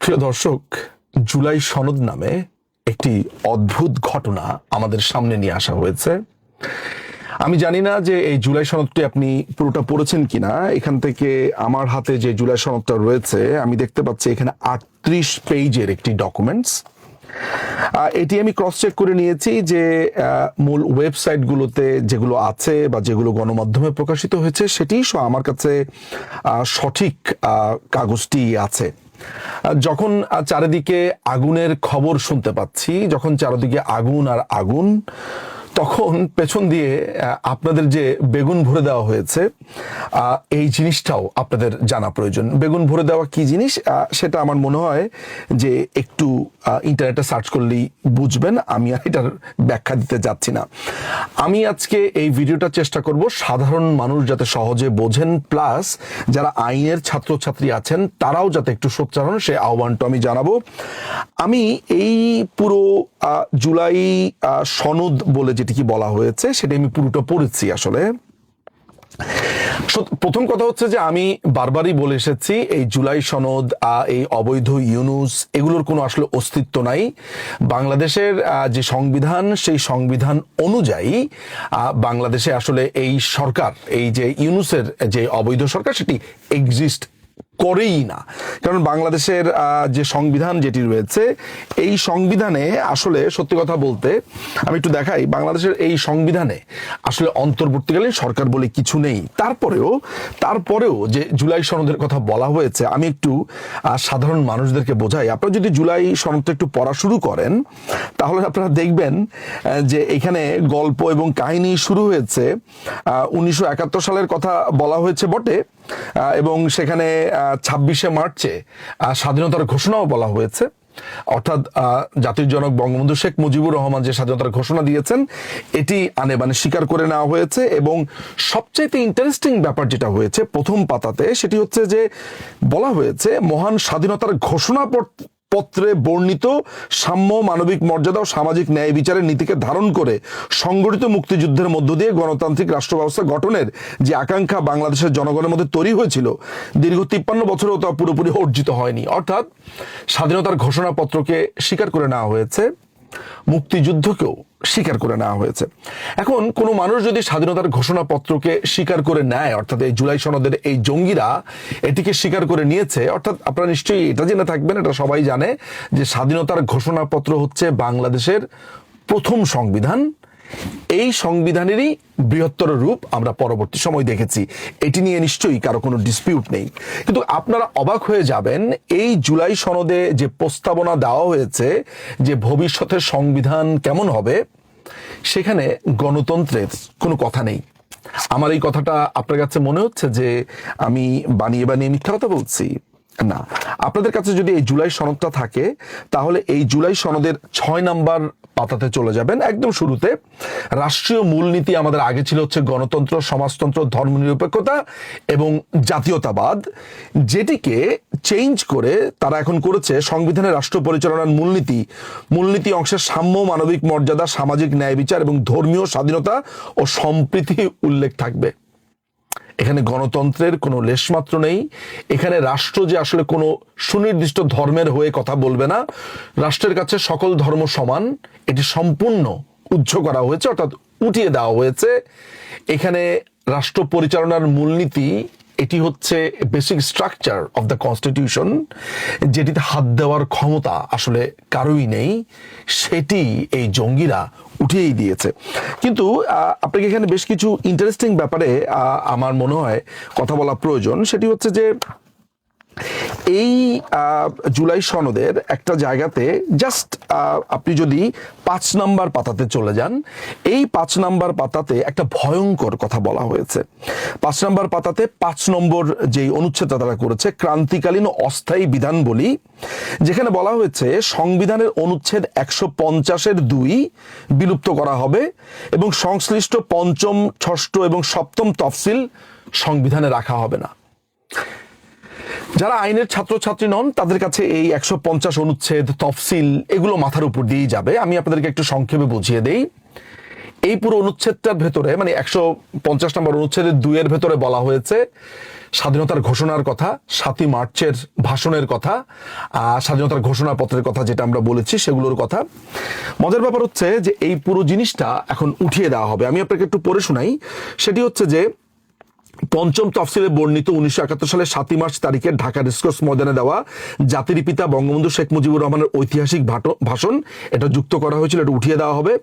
প্রিয় দর্শক, জুলাই সনদ নামে একটি অদ্ভুত ঘটনা আমাদের সামনে নিয়ে আসা হয়েছে। আমি জানি না যে এই জুলাই সনদটি আপনি পুরোটা পড়েছেন কিনা। এখান থেকে আমার হাতে যে জুলাই সনদটা রয়েছে আমি দেখতে পাচ্ছি এখানে 38 পেজের একটি ডকুমেন্টস। এটি আমি ক্রস চেক করে নিয়েছি যে মূল ওয়েবসাইটগুলোতে যেগুলো আছে বা যেগুলো গণমাধ্যমে প্রকাশিত হয়েছে সেটি আমার কাছে সঠিক কাগজটি আছে। যখন চারিদিকে আগুনের খবর শুনতে পাচ্ছি, যখন চারিদিকে আগুন আর আগুন, তখন পেছন দিয়ে আপনাদের যে বেগুন ভরে দেওয়া হয়েছে এই জিনিসটাও আপনাদের জানা প্রয়োজন। বেগুন ভরে দেওয়া কি জিনিস সেটা আমার মনে হয় যে একটু ইন্টারনেটে সার্চ করলেই বুঝবেন। আমি আর এটার ব্যাখ্যা দিতে যাচ্ছি না। আমি আজকে এই ভিডিওটা চেষ্টা করব সাধারণ মানুষ যাতে সহজে বোঝেন, প্লাস যারা আইনের ছাত্রছাত্রী আছেন তারাও যাতে একটু সোচ্চার হন, সে আহ্বানটা আমি জানাবো। আমি এই পুরো জুলাই সনদ বলে যেটিকে বলা হয়েছে সেটা আমি পুরোটা পড়েছি। আসলে প্রথম কথা হচ্ছে যে আমি বারবারই বলে এসেছি এই জুলাই সনদ, এই অবৈধ ইউনুস, এগুলোর কোনো আসলে অস্তিত্ব নাই। বাংলাদেশের যে সংবিধান, সেই সংবিধান অনুযায়ী বাংলাদেশে আসলে এই সরকার, এই যে ইউনুসের যে অবৈধ সরকার, সেটি এক্সিস্ট করেই না। কারণ বাংলাদেশের যে সংবিধান যেটি রয়েছে, এই সংবিধানে আসলে সত্যি কথা বলতে আমি একটু দেখাই, বাংলাদেশের এই সংবিধানে আসলে অন্তর্বর্তীকালীন সরকার বলে কিছু নেই। তারপরেও যে জুলাই সনদের কথা বলা হয়েছে, আমি একটু সাধারণ মানুষদেরকে বোঝাই। আপনারা যদি জুলাই সনদটা একটু পড়া শুরু করেন তাহলে আপনারা দেখবেন যে এখানে গল্প এবং কাহিনী শুরু হয়েছে 1971 সালের কথা বলা হয়েছে বটে, এবং সেখানে 26শে মার্চে স্বাধীনতার ঘোষণাও বলা হয়েছে। অর্থাৎ জাতির জনক বঙ্গবন্ধু শেখ মুজিবুর রহমান যে স্বাধীনতার ঘোষণা দিয়েছেন এটি আনেবানে স্বীকার করে নেওয়া হয়েছে। এবং সবচাইতে ইন্টারেস্টিং ব্যাপার যেটা হয়েছে প্রথম পাতাতে, সেটি হচ্ছে যে বলা হয়েছে মহান স্বাধীনতার ঘোষণা পত্রে বর্ণিত সাম্য, মানবিক মর্যাদা ও সামাজিক ন্যায় বিচারের নীতিকে ধারণ করে সংগঠিত মুক্তিযুদ্ধের মধ্য দিয়ে গণতান্ত্রিক রাষ্ট্র ব্যবস্থা গঠনের যে আকাঙ্ক্ষা বাংলাদেশের জনগণের মধ্যে তৈরি হয়েছিল, দীর্ঘ 53 বছরেও তা পুরোপুরি অর্জিত হয়নি। অর্থাৎ স্বাধীনতার ঘোষণাপত্রকে স্বীকার করে নেওয়া হয়েছে, মুক্তিযুদ্ধকেও স্বীকার করে নেওয়া হয়েছে। এখন কোনো মানুষ যদি স্বাধীনতার ঘোষণাপত্রকে স্বীকার করে নেয়, অর্থাৎ এই জুলাই সনদের এই জঙ্গিরা এটিকে স্বীকার করে নিয়েছে, অর্থাৎ আপনারা নিশ্চয়ই এটা জেনে থাকবেন, এটা সবাই জানে যে স্বাধীনতার ঘোষণাপত্র হচ্ছে বাংলাদেশের প্রথম সংবিধান। এই সংবিধানেরই বৃহত্তর রূপ আমরা পরবর্তী সময় দেখেছি, এটি নিয়ে নিশ্চয়ই কারো কোনো ডিসপিউট নেই। কিন্তু আপনারা অবাক হয়ে যাবেন, এই জুলাই সনদে যে প্রস্তাবনা দেওয়া হয়েছে যে ভবিষ্যতের সংবিধান কেমন হবে, সেখানে গণতন্ত্রের কোনো কথা নেই। আমার এই কথাটা আপনার কাছে মনে হচ্ছে যে আমি বানিয়ে বানিয়ে মিথ্যা কথা বলছি? না, আপনাদের কাছে যদি এই জুলাই সনদটা থাকে তাহলে এই জুলাই সনদের 6 নাম্বার পাতাতে চলে যাবেন। একদম শুরুতে রাষ্ট্রীয় মূলনীতি আমাদের আগে ছিল হচ্ছে গণতন্ত্র, সমাজতন্ত্র, ধর্মনিরপেক্ষতা এবং জাতীয়তাবাদ, যেটিকে চেঞ্জ করে তারা এখন করেছে সংবিধানের রাষ্ট্র পরিচালনার মূলনীতি অংশের সাম্য, মানবিক মর্যাদা, সামাজিক ন্যায় বিচার এবং ধর্মীয় স্বাধীনতা ও সম্প্রীতি উল্লেখ থাকবে। এখানে গণতন্ত্রের কোনো লেশমাত্র নেই। এখানে রাষ্ট্র যে আসলে কোনো সুনির্দিষ্ট ধর্মের হয়ে কথা বলবে না, রাষ্ট্রের কাছে সকল ধর্ম সমান, এটি সম্পূর্ণ উচ্চ করা হয়েছে, অর্থাৎ উঠিয়ে দেওয়া হয়েছে। এখানে রাষ্ট্র পরিচালনার মূলনীতি, এটি হচ্ছে basic structure of the constitution, যেটিতে হাত দেওয়ার ক্ষমতা আসলে কারোই নেই, সেটি এই জঙ্গিরা উঠিয়েই দিয়েছে। কিন্তু আপনাকে এখানে বেশ কিছু ইন্টারেস্টিং ব্যাপারে আমার মনে হয় কথা বলা প্রয়োজন। সেটি হচ্ছে যে এই জুলাই সনদের একটা জায়গাতে জাস্ট আপনি যদি 5 নাম্বার পাতাতে চলে যান, এই 5 নাম্বার পাতাতে একটা ভয়ঙ্কর কথা বলা হয়েছে। 5 নাম্বার পাতাতে 5 নম্বর যেই অনুচ্ছেদটা তারা করেছে, ক্রান্তিকালীন অস্থায়ী বিধান বলি, যেখানে বলা হয়েছে সংবিধানের অনুচ্ছেদ 150-এর 2 বিলুপ্ত করা হবে এবং সংশ্লিষ্ট 5ম, 6ষ্ঠ এবং 7ম তফসিল সংবিধানে রাখা হবে না। যারা আইনের ছাত্রছাত্রী নন তাদের কাছে এই 150 অনুচ্ছেদ, তফসিল, এগুলো মাথার উপর দিয়েই যাবে। আমি আপনাদেরকে একটু সংক্ষেপে বুঝিয়ে দেই। এই পুরো অনুচ্ছেদটার ভেতরে মানে 150 নম্বর অনুচ্ছেদের 2 ভেতরে বলা হয়েছে স্বাধীনতার ঘোষণার কথা, 7ই মার্চের ভাষণের কথা, স্বাধীনতার ঘোষণাপত্রের কথা যেটা আমরা বলেছি সেগুলোর কথা। মজার ব্যাপার হচ্ছে যে এই পুরো জিনিসটা এখন উঠিয়ে দেওয়া হবে। আমি আপনাকে একটু পড়ে শোনাই। সেটি হচ্ছে যে পঞ্চম তফসিলে বর্ণিত 1971 সালের 7ই মার্চ তারিখে ঢাকা রেসকোর্স ময়দানে দেওয়া জাতির পিতা বঙ্গবন্ধু শেখ মুজিবুর রহমানের ঐতিহাসিক ভাষণ এটা যুক্ত করা হয়েছিল, এটা উঠিয়ে দেওয়া হবে।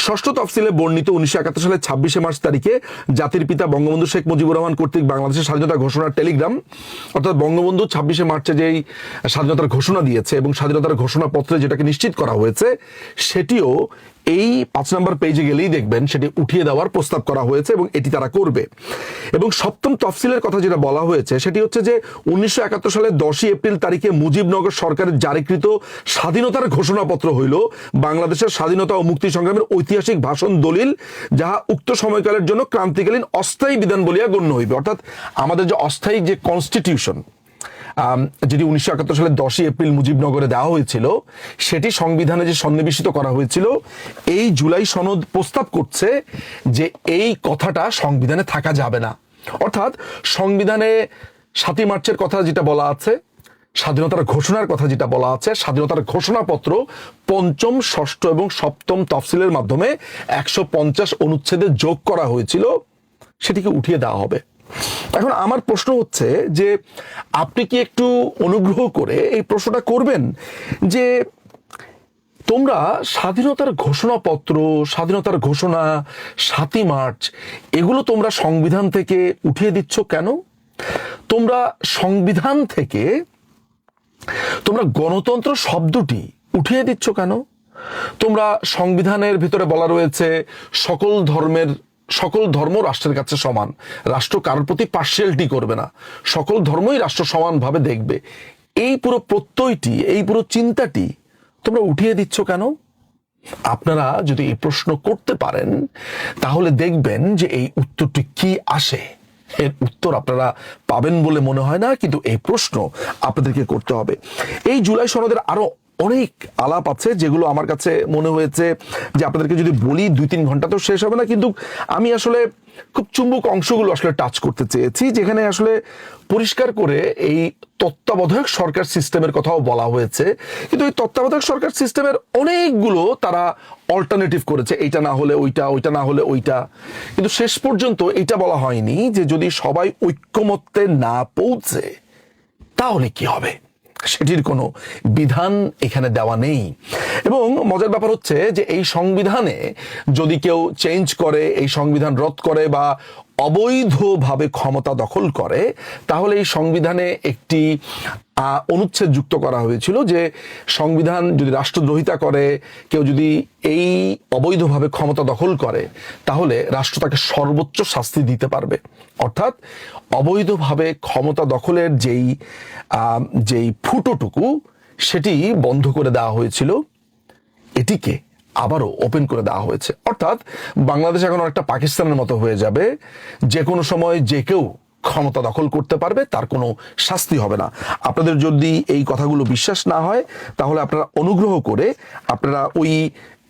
ষষ্ঠ তফসিলে বর্ণিত 1971 সালের 26শে মার্চ তারিখে জাতির পিতা বঙ্গবন্ধু শেখ মুজিবুর রহমান কর্তৃক বাংলাদেশের স্বাধীনতা ঘোষণার টেলিগ্রাম, অর্থাৎ বঙ্গবন্ধু 26শে মার্চে যেই স্বাধীনতার ঘোষণা দিয়েছে এবং স্বাধীনতার ঘোষণাপত্রে যেটাকে নিশ্চিত করা হয়েছে সেটিও এই 5 নম্বর পেজে গেলেই দেখবেন সেটি উঠিয়ে দেওয়ার প্রস্তাব করা হয়েছে এবং এটি তারা করবে। এবং সপ্তম তফসিলের কথা যেটা বলা হয়েছে সেটি হচ্ছে যে 1971 সালের 10ই এপ্রিল তারিখে মুজিবনগর সরকারের জারিকৃত স্বাধীনতার ঘোষণাপত্র হইল বাংলাদেশের স্বাধীনতা ও মুক্তি সংগ্রামের ঐতিহাসিক ভাষণ দলিল, যাহা উক্ত সময়কালের জন্য ক্রান্তিকালীন অস্থায়ী বিধান বলিয়া গণ্য হইবে। অর্থাৎ আমাদের যে অস্থায়ী যে কনস্টিটিউশন যেটি 1971 সালের 10ই এপ্রিল মুজিবনগরে দেওয়া হয়েছিল সেটি সংবিধানে যে সন্নিবেশিত করা হয়েছিল, এই জুলাই সনদ প্রস্তাব করছে যে এই কথাটা সংবিধানে থাকা যাবে না। অর্থাৎ সংবিধানে 7ই মার্চের কথা যেটা বলা আছে, স্বাধীনতার ঘোষণার কথা যেটা বলা আছে, স্বাধীনতার ঘোষণাপত্র পঞ্চম, ষষ্ঠ এবং সপ্তম তফসিলের মাধ্যমে 150 অনুচ্ছেদে যোগ করা হয়েছিল, সেটিকে উঠিয়ে দেওয়া হবে। এখন আমার প্রশ্ন হচ্ছে যে আপনি কি একটু অনুগ্রহ করে এই প্রশ্নটা করবেন যে তোমরা স্বাধীনতার ঘোষণাপত্র, স্বাধীনতার ঘোষণা, 7ই মার্চ এগুলো তোমরা সংবিধান থেকে উঠিয়ে দিচ্ছ কেন? তোমরা সংবিধান থেকে তোমরা গণতন্ত্র শব্দটি উঠিয়ে দিচ্ছ কেন? তোমরা সংবিধানের ভিতরে বলা রয়েছে সকল ধর্ম রাষ্ট্রের কাছে সমান, রাষ্ট্র কারোর প্রতি পার্সিয়ালিটি করবে না, সকল ধর্মই রাষ্ট্র সমানভাবে দেখবে। এই পুরো প্রত্যয়টি, এই পুরো চিন্তাটি তোমরা উঠিয়ে দিচ্ছ কেন? আপনারা যদি এই প্রশ্ন করতে পারেন তাহলে দেখবেন যে এই উত্তরটি কি আসে। এর উত্তর আপনারা পাবেন বলে মনে হয় না, কিন্তু এই প্রশ্ন আপনাদেরকে করতে হবে। এই জুলাই সনদের আরো অনেক আলাপ আছে যেগুলো আমার কাছে মনে হয়েছে যে আপনাদেরকে যদি বলি 2-3 ঘন্টা তো শেষ হবে না, কিন্তু আমি আসলে খুব চুম্বক অংশগুলো আসলে টাচ করতে চেয়েছি, যেখানে আসলে পরিষ্কার করে এই তত্ত্বাবধায়ক সরকার সিস্টেমের কথাও বলা হয়েছে। কিন্তু এই তত্ত্বাবধায়ক সরকার সিস্টেমের অনেকগুলো তারা অল্টারনেটিভ করেছে, এইটা না হলে ওইটা, ওইটা না হলে ওইটা, কিন্তু শেষ পর্যন্ত এটা বলা হয়নি যে যদি সবাই ঐক্যমত্যে না পৌঁছে তাহলে কি হবে, সেটির কোনো বিধান এখানে দেওয়া নেই। এবং মজার ব্যাপার হচ্ছে যে এই সংবিধানে যদি কেউ চেঞ্জ করে, এই সংবিধান রদ করে বা অবৈধভাবে ক্ষমতা দখল করে, তাহলে এই সংবিধানে একটি অনুচ্ছেদ যুক্ত করা হয়েছিল যে সংবিধান যদি রাষ্ট্রদ্রোহিতা করে, কেউ যদি এই অবৈধভাবে ক্ষমতা দখল করে, তাহলে রাষ্ট্র তাকে সর্বোচ্চ শাস্তি দিতে পারবে। অর্থাৎ অবৈধভাবে ক্ষমতা দখলের যেই ফুটোটুকু সেটি বন্ধ করে দেওয়া হয়েছিল, এটিকে আবারও ওপেন করে দেওয়া হয়েছে। অর্থাৎ বাংলাদেশ এখন একটা পাকিস্তানের মতো হয়ে যাবে, যে কোনো সময় যে কেউ ক্ষমতা দখল করতে পারবে, তার কোনো শাস্তি হবে না। আপনাদের যদি এই কথাগুলো বিশ্বাস না হয় তাহলে আপনারা অনুগ্রহ করে আপনারা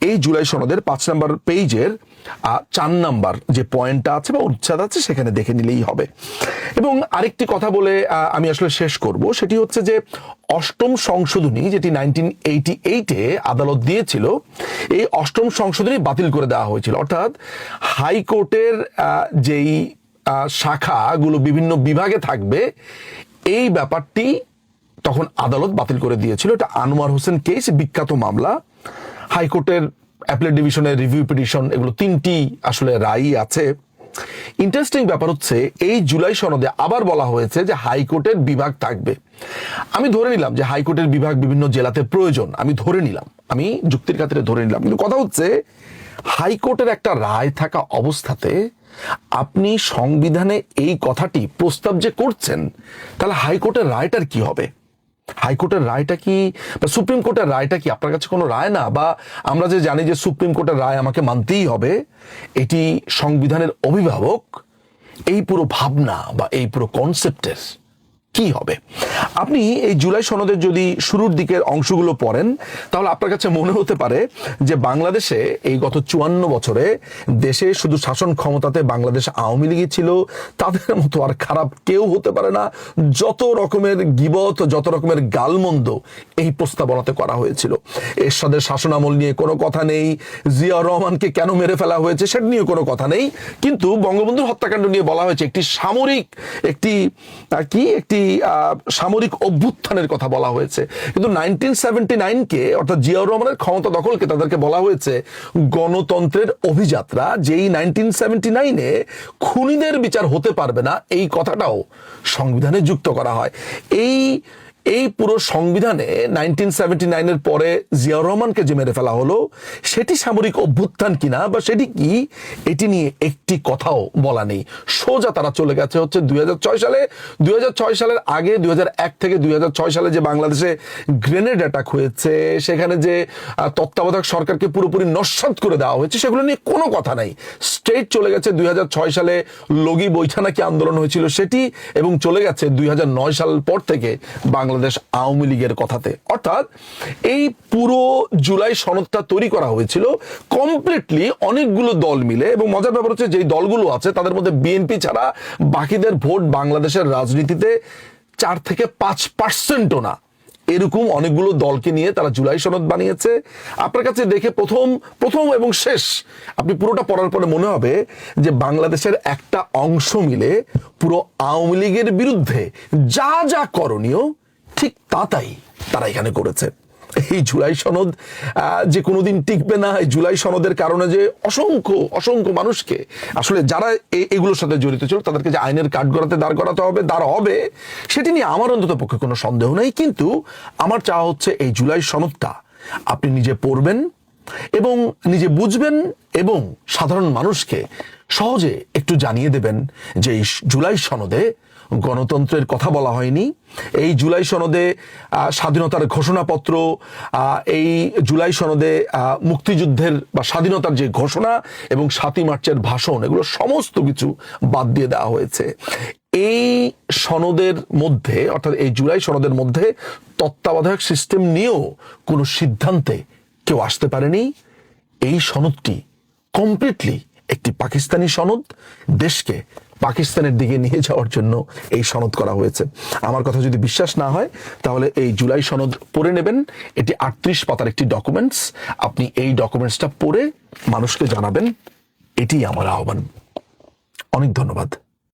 এই জুলাই সনদের 5 নম্বর পেজের 4 নম্বর যে পয়েন্টটা আছে বা উচ্ছেদ আছে সেখানে দেখে নিলেই হবে। এবং আরেকটি কথা বলে আমি আসলে শেষ করব, সেটি হচ্ছে যে 8ম সংশোধনী যেটি 1988-এ আদালত দিয়েছিল, এই 8ম সংশোধনী বাতিল করে দেওয়া হয়েছিল। অর্থাৎ হাইকোর্টের যেই শাখাগুলো বিভিন্ন বিভাগে থাকবে, এই ব্যাপারটি তখন আদালত বাতিল করে দিয়েছিল। এটা আনোয়ার হোসেন কেস, বিখ্যাত মামলা। হাইকোর্টের অ্যাপিলেট ডিভিশনের রিভিউ পিটিশন, এগুলো 3টি আসলে রায় আছে। ইন্টারেস্টিং ব্যাপার হচ্ছে এই জুলাই সনদে আবার বলা হয়েছে যে হাইকোর্টের বিভাগ থাকবে। আমি ধরে নিলাম যে হাইকোর্টের বিভাগ বিভিন্ন জেলাতে প্রয়োজন, আমি যুক্তির খাতিরে ধরে নিলাম, কিন্তু কথা হচ্ছে হাইকোর্টের একটা রায় থাকা অবস্থাতে আপনি সংবিধানে এই কথাটি প্রস্তাব যে করছেন, তাহলে হাইকোর্টের রায়টার কি হবে? হাইকোর্টের রায়টা কি বা সুপ্রিম কোর্টের রায়টা কি আপনার কাছে কোনো রায় না? বা আমরা যে জানি যে সুপ্রিম কোর্টের রায় আমাকে মানতেই হবে, এটি সংবিধানের অভিভাবক, এই পুরো ভাবনা বা এই পুরো কনসেপ্টের কি হবে। আপনি এই জুলাই সনদের যদি শুরুর দিকের অংশগুলো পড়েন তাহলে আপনার কাছে মনে হতে পারে যে বাংলাদেশে এই গত 54 বছরে দেশে শুধু শাসন ক্ষমতাতে বাংলাদেশ আওয়ামী লীগই ছিল, তাদের মতো আর খারাপ কেউ হতে পারে না। যত রকমের গীবত, যত রকমের গালমন্দ এই প্রস্তাবনাতে করা হয়েছিল। এরশাদের শাসনামল নিয়ে কোনো কথা নেই, জিয়াউর রহমানকে কেন মেরে ফেলা হয়েছে সেটা নিয়ে কোনো কথা নেই, কিন্তু বঙ্গবন্ধুর হত্যাকাণ্ড নিয়ে বলা হয়েছে একটি সামরিক অভ্যুত্থানের কথা বলা হয়েছে। কিন্তু 1979-কে অর্থাৎ জিয়াউর রহমানের ক্ষমতা দখলকে তাদেরকে বলা হয়েছে গণতন্ত্রের অভিযাত্রা, যেই 1979-এ খুনিদের বিচার হতে পারবে না এই কথাটাও সংবিধানে যুক্ত করা হয়। এই পুরো সংবিধানে 1979-এর পরে জিয়াউর রহমানকে যে মেরে ফেলা হলো সেটি সামরিক অভ্যুত্থান কিনা বা সেটি কি, এটি নিয়ে একটি কথাও বলা নেই। সোজা তারা চলে গেছে হচ্ছে 2006 সালে। 2006 সালের আগে 2001 থেকে 2006 সালে যে বাংলাদেশে গ্রেনেড অ্যাটাক হয়েছে, সেখানে যে তত্ত্বাবধায়ক সরকারকে পুরোপুরি নস্যাৎ করে দেওয়া হয়েছে, সেগুলো নিয়ে কোনো কথা নাই। স্ট্রেট চলে গেছে 2006 সালে লগি বৈঠা নাকি আন্দোলন হয়েছিল সেটি, এবং চলে গেছে 2009 সাল পর থেকে বাংলাদেশ আওয়ামী লীগের কথাতে। অর্থাৎ এই পুরো জুলাই সনদটা তৈরি করা হয়েছিল কমপ্লিটলি অনেকগুলো দল মিলে, এবং মজার ব্যাপার হচ্ছে যেই দলগুলো আছে তাদের মধ্যে বিএনপি ছাড়া বাকিদের ভোট বাংলাদেশের রাজনীতিতে 4 থেকে 5%ও না, এরকম অনেকগুলো দলকে নিয়ে তারা জুলাই সনদ বানিয়েছে। আপনার কাছে দেখে প্রথম এবং শেষ আপনি পুরোটা পড়ার পরে মনে হবে যে বাংলাদেশের একটা অংশ মিলে পুরো আওয়ামী লীগের বিরুদ্ধে যা যা করণীয় ঠিক তাই তারা এখানে করেছে। এই জুলাই সনদ যে কোনোদিন টিকবে না, এই জুলাই সনদের কারণে যে অসংখ্য মানুষকে আসলে যারা এগুলোর সাথে জড়িত ছিল তাদেরকে যে আইনের কাঠগড়াতে দাঁড় হবে সেটি নিয়ে আমার অন্তত পক্ষে কোনো সন্দেহ নেই। কিন্তু আমার চাওয়া হচ্ছে এই জুলাই সনদটা আপনি নিজে পড়বেন এবং নিজে বুঝবেন এবং সাধারণ মানুষকে সহজে একটু জানিয়ে দেবেন যে এই জুলাই সনদে গণতন্ত্রের কথা বলা হয়নি, এই জুলাই সনদে স্বাধীনতার ঘোষণাপত্র, এই জুলাই সনদে মুক্তিযুদ্ধের বা স্বাধীনতার যে ঘোষণা এবং 7ই মার্চের ভাষণ, এগুলো সমস্ত কিছু বাদ দিয়ে দেওয়া হয়েছে। এই সনদের মধ্যে অর্থাৎ এই জুলাই সনদের মধ্যে তত্ত্বাবধায়ক সিস্টেম নিয়েও কোনো সিদ্ধান্তে কেউ আসতে পারেনি। এই সনদটি কমপ্লিটলি একটি পাকিস্তানি সনদ, দেশকে পাকিস্তানের দিকে নিয়ে যাওয়ার জন্য এই সনদ করা হয়েছে। আমার কথা যদি বিশ্বাস না হয় তাহলে এই জুলাই সনদ পড়ে নেবেন। এটি 38 পাতার একটি ডকুমেন্টস। আপনি এই ডকুমেন্টসটা পড়ে মানুষকে জানাবেন, এটি আমার আহ্বান। অনেক ধন্যবাদ।